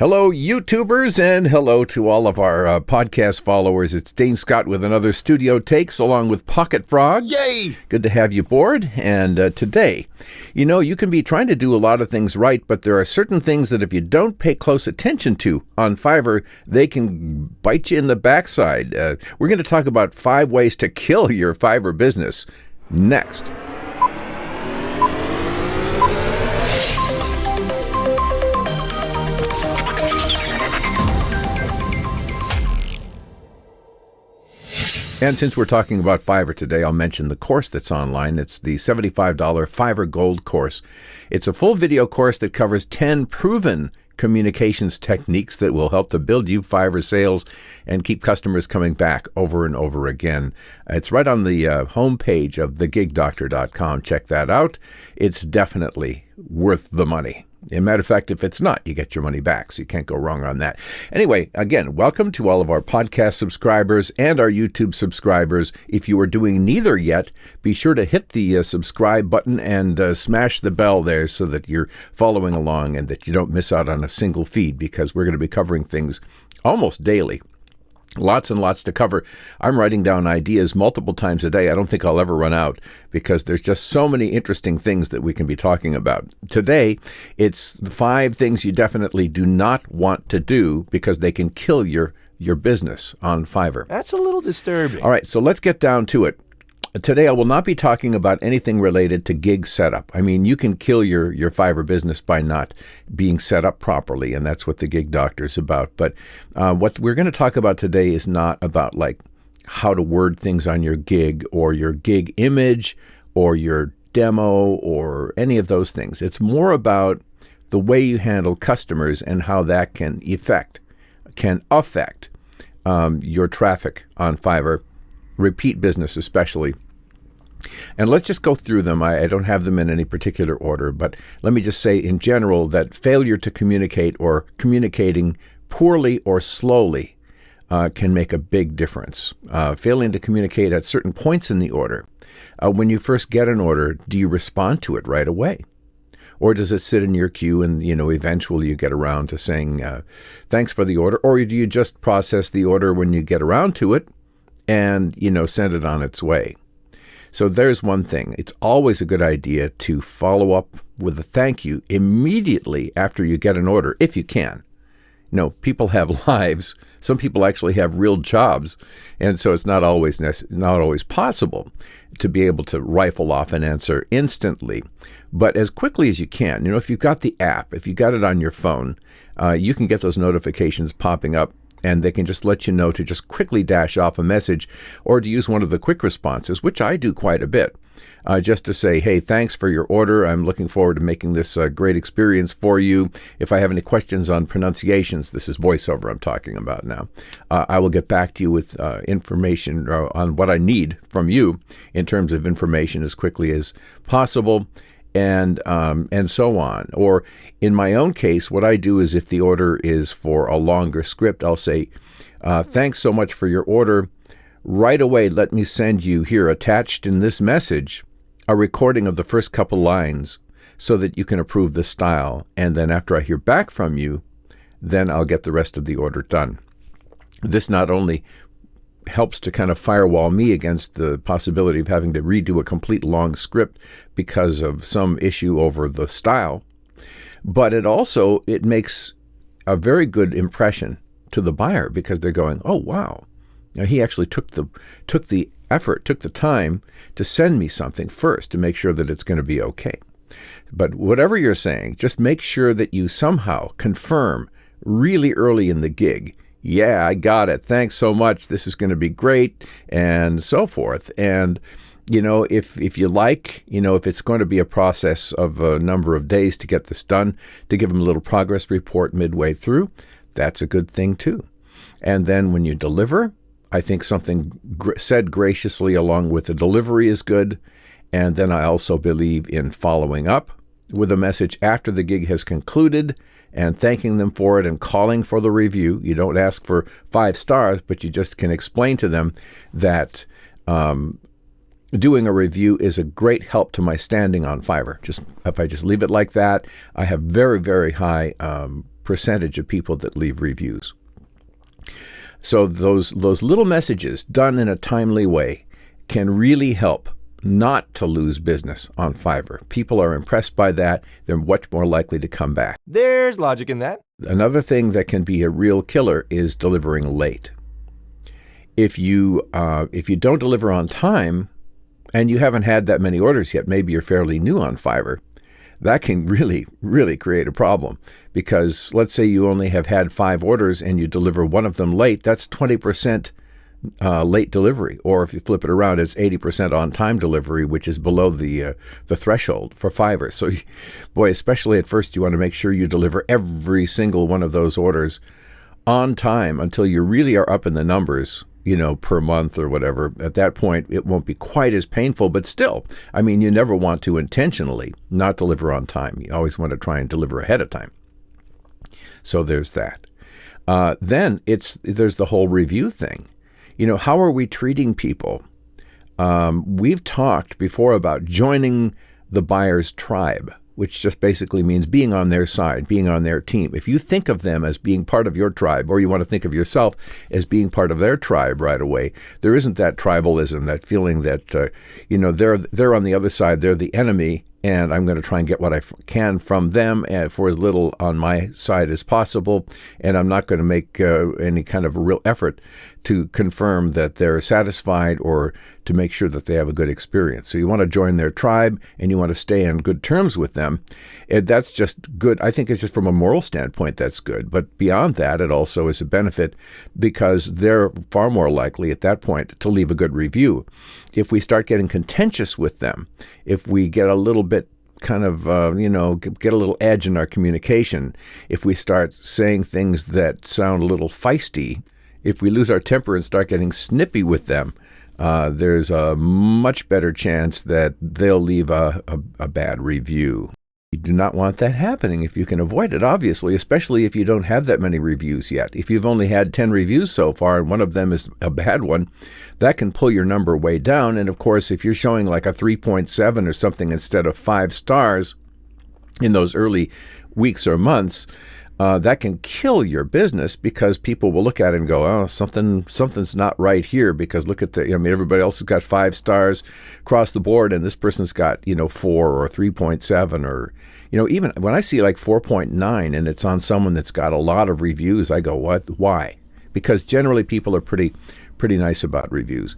Hello, YouTubers, and hello to all of our podcast followers. It's Dane Scott with another Studio Takes along with Pocket Frog. Yay! Good to have you aboard. And today, you can be trying to do a lot of things right, but there are certain things that if you don't pay close attention to on Fiverr, they can bite you in the backside. We're going to talk about 5 ways to kill your Fiverr business next. And since we're talking about Fiverr today, I'll mention the course that's online. It's the $75 Fiverr Gold course. It's a full video course that covers 10 proven communications techniques that will help to build you Fiverr sales and keep customers coming back over and over again. It's right on the homepage of thegigdoctor.com. Check that out. It's definitely worth the money. As a matter of fact, if it's not, you get your money back, so you can't go wrong on that. Anyway, again, welcome to all of our podcast subscribers and our YouTube subscribers. If you are doing neither yet, be sure to hit the subscribe button and smash the bell there so that you're following along and that you don't miss out on a single feed, because we're going to be covering things almost daily. Lots and lots to cover. I'm writing down ideas multiple times a day. I don't think I'll ever run out because there's just so many interesting things that we can be talking about. Today, it's the 5 things you definitely do not want to do because they can kill your business on Fiverr. That's a little disturbing. All right, so let's get down to it. Today, I will not be talking about anything related to gig setup. I mean, you can kill your Fiverr business by not being set up properly, and that's what the Gig Doctor is about. But what we're going to talk about today is not about like how to word things on your gig or your gig image or your demo or any of those things. It's more about the way you handle customers and how that can affect your traffic on Fiverr. Repeat business especially. And let's just go through them. I don't have them in any particular order, but let me just say in general that failure to communicate or communicating poorly or slowly can make a big difference. Failing to communicate at certain points in the order. When you first get an order, do you respond to it right away? Or does it sit in your queue and, eventually you get around to saying, thanks for the order? Or do you just process the order when you get around to it and, send it on its way? So there's one thing. It's always a good idea to follow up with a thank you immediately after you get an order, if you can. People have lives. Some people actually have real jobs, and so it's not always possible to be able to rifle off an answer instantly. But as quickly as you can, if you've got the app, if you got it on your phone, you can get those notifications popping up, and they can just let you know to just quickly dash off a message or to use one of the quick responses, which I do quite a bit, just to say, hey, thanks for your order. I'm looking forward to making this a great experience for you. If I have any questions on pronunciations, this is voiceover I'm talking about now, I will get back to you with information on what I need from you in terms of information as quickly as possible. And so on. Or in my own case, what I do is if the order is for a longer script, I'll say, thanks so much for your order. Right away, let me send you here attached in this message a recording of the first couple lines so that you can approve the style. And then after I hear back from you, then I'll get the rest of the order done. This not only helps to kind of firewall me against the possibility of having to redo a complete long script because of some issue over the style, but it makes a very good impression to the buyer because they're going, oh, wow. He actually took the effort, took the time to send me something first to make sure that it's going to be okay. But whatever you're saying, just make sure that you somehow confirm really early in the gig, yeah, I got it. Thanks so much. This is going to be great, and so forth. And, if you like, if it's going to be a process of a number of days to get this done, to give them a little progress report midway through, that's a good thing too. And then when you deliver, I think something said graciously along with the delivery is good. And then I also believe in following up with a message after the gig has concluded and thanking them for it and calling for the review. You don't ask for 5 stars, but you just can explain to them that doing a review is a great help to my standing on Fiverr. If I just leave it like that, I have very, very high percentage of people that leave reviews. So those little messages done in a timely way can really help not to lose business on Fiverr. People are impressed by that. They're much more likely to come back. There's logic in that. Another thing that can be a real killer is delivering late. If you don't deliver on time and you haven't had that many orders yet, maybe you're fairly new on Fiverr, that can really, really create a problem. Because let's say you only have had 5 orders and you deliver one of them late, that's 20% late delivery. Or if you flip it around, it's 80% on-time delivery, which is below the threshold for Fiverr. So, boy, especially at first, you want to make sure you deliver every single one of those orders on time until you really are up in the numbers, per month or whatever. At that point, it won't be quite as painful, but still, you never want to intentionally not deliver on time. You always want to try and deliver ahead of time. So there's that. Then there's the whole review thing. How are we treating people? We've talked before about joining the buyer's tribe, which just basically means being on their side, being on their team. If you think of them as being part of your tribe, or you want to think of yourself as being part of their tribe right away, there isn't that tribalism, that feeling that, they're on the other side, they're the enemy, and I'm going to try and get what I can from them and for as little on my side as possible, and I'm not going to make any kind of a real effort to confirm that they're satisfied or to make sure that they have a good experience. So you want to join their tribe and you want to stay on good terms with them. And that's just good. I think it's just from a moral standpoint that's good. But beyond that, it also is a benefit because they're far more likely at that point to leave a good review. If we start getting contentious with them, if we get a little bit kind of, get a little edge in our communication, if we start saying things that sound a little feisty, if we lose our temper and start getting snippy with them, there's a much better chance that they'll leave a bad review. You do not want that happening if you can avoid it, obviously, especially if you don't have that many reviews yet. If you've only had 10 reviews so far and one of them is a bad one, that can pull your number way down. And of course, if you're showing like a 3.7 or something instead of 5 stars in those early weeks or months, that can kill your business because people will look at it and go, oh, something's not right here because look at everybody else has got 5 stars across the board and this person's got, 4 or 3.7 or, even when I see like 4.9 and it's on someone that's got a lot of reviews, I go, what? Why? Because generally people are pretty nice about reviews.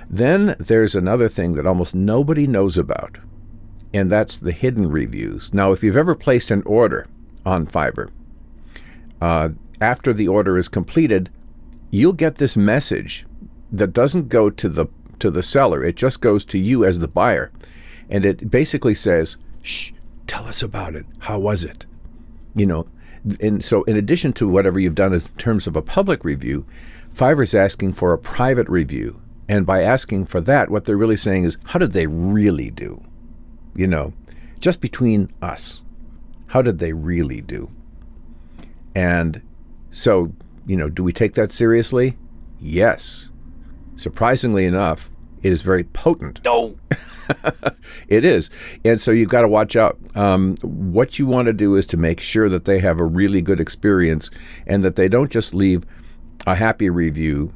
Then there's another thing that almost nobody knows about, and that's the hidden reviews. Now, if you've ever placed an order on Fiverr, after the order is completed, you'll get this message that doesn't go to the seller. It just goes to you as the buyer. And it basically says, shh, tell us about it. How was it? And so in addition to whatever you've done in terms of a public review, Fiverr's asking for a private review. And by asking for that, what they're really saying is, how did they really do? Just between us, how did they really do? And so, do we take that seriously? Yes. Surprisingly enough, it is very potent. Oh! It is. And so you've got to watch out. What you want to do is to make sure that they have a really good experience and that they don't just leave a happy review,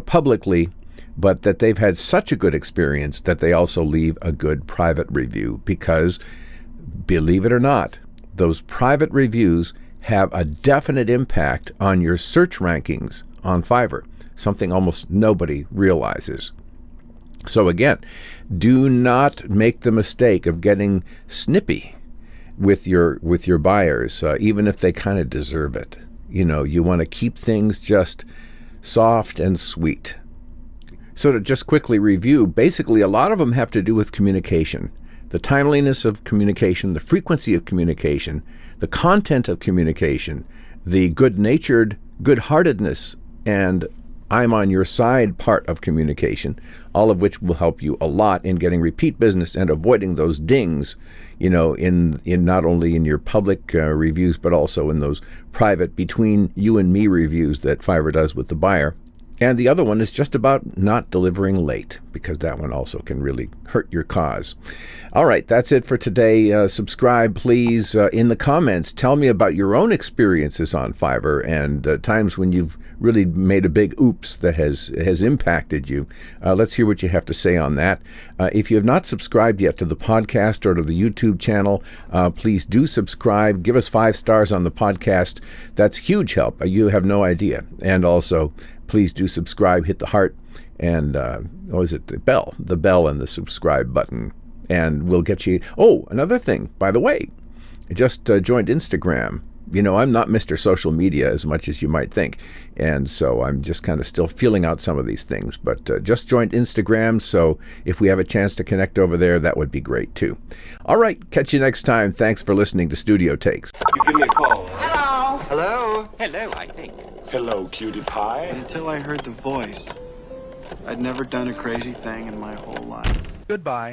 publicly, but that they've had such a good experience that they also leave a good private review because, believe it or not, those private reviews have a definite impact on your search rankings on Fiverr, something almost nobody realizes. So again, do not make the mistake of getting snippy with your buyers, even if they kind of deserve it. You want to keep things just soft and sweet. So to just quickly review, basically a lot of them have to do with communication. The timeliness of communication, the frequency of communication, the content of communication, the good-natured, good-heartedness, and I'm on your side part of communication, all of which will help you a lot in getting repeat business and avoiding those dings, in not only in your public reviews, but also in those private between you and me reviews that Fiverr does with the buyer. And the other one is just about not delivering late, because that one also can really hurt your cause. All right, that's it for today. Subscribe, please. In the comments, tell me about your own experiences on Fiverr and times when you've really made a big oops that has impacted you. Let's hear what you have to say on that. If you have not subscribed yet to the podcast or to the YouTube channel, please do subscribe. Give us 5 stars on the podcast. That's huge help. You have no idea. And also, please do subscribe, hit the heart, and what is it? The bell and the subscribe button. And we'll get you. Oh, another thing, by the way, I just joined Instagram. You know, I'm not Mr. Social Media as much as you might think. And so I'm just kind of still feeling out some of these things. But just joined Instagram, so if we have a chance to connect over there, that would be great too. All right, catch you next time. Thanks for listening to Studio Takes. You give me a call. Hello. Hello. Hello, I think. Hello, cutie pie. Until I heard the voice, I'd never done a crazy thing in my whole life. Goodbye.